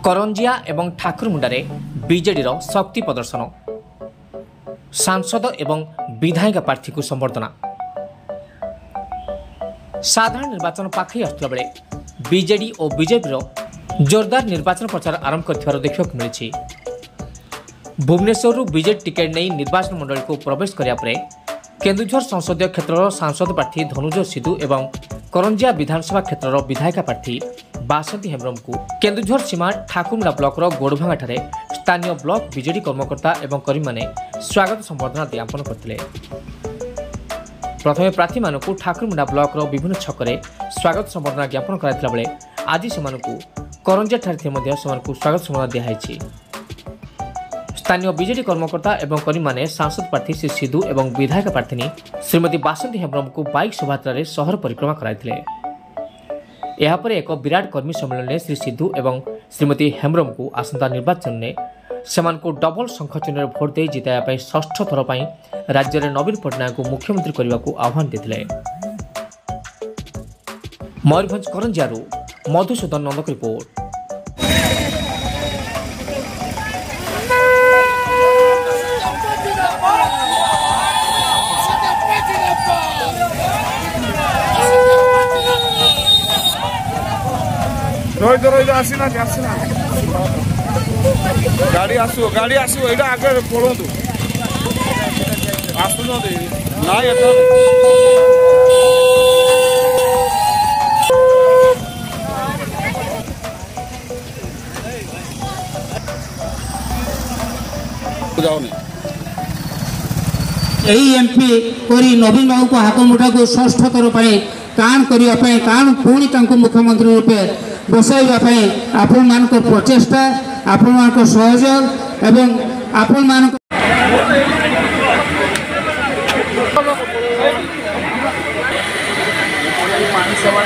करंजिया एवं ठाकुरमुंडारे बीजेडीर शक्ति प्रदर्शन सांसद एवं विधायिका प्रार्थी को संबर्धना। साधारण निर्वाचन पाखई आसुला बेले बीजेडी और बीजेपी जोरदार निर्वाचन प्रचार आरंभ कर देखा मिली। भुवनेश्वर बीजेडी टिकेट नहीं निर्वाचन मंडल को प्रवेश करने केन्दुझर संसदीय क्षेत्र सांसद प्रार्थी धनुजय सिद्धू एवं करंजिया विधानसभा क्षेत्र विधायिका प्रार्थी बासंती हेम्ब्रम को केन्दुझर सीमा ठाकुरमुंडा ब्लॉक गोड़भांगा स्थानीय ब्लॉक बीजेडी कर्मकर्ता एवं कर्मी माने स्वागत संबर्धना ज्ञापन करते। प्रथम प्रार्थी मानक ठाकुरमुंडा ब्लॉक विभिन्न छकरे स्वागत संबर्धना ज्ञापन कराइला बेले आज से करंजिया स्वागत संबर्धना दिखाई। स्थानीय बीजेडी कर्मकर्ता एवं कर्मी माने सांसद प्रार्थी श्री सिद्धू एवं विधायक प्रार्थी श्रीमती बासंती हेम्ब्रम को बाइक शोभायात्रा शहर परिक्रमा कराइथिले। यापर एक विराट कर्मी सम्मेलन में श्री सिद्धू एवं श्रीमती हेम्ब्रम को आसंता निर्वाचन में सेमान को डबल संख्या चिन्ह भोट दे जिताया षष्ठ थर पर राज्य में नवीन पट्टनायक को मुख्यमंत्री करने को आह्वान देते। मयूरभंज करंजियारू मधुसूदन नंद की रिपोर्ट। रोहित आसीना गाड़ी आसो ये आगे पड़ू आसुन ना जाऊनी एमपी करी नवीन बाबू को हाथ मुठा को षष्ठ थर पर कान करने कान पुणी मुख्यमंत्री रूपे बसाइवाई आपण मान प्रचेषा आपण मान सहयोग एवं आपण मान सेवा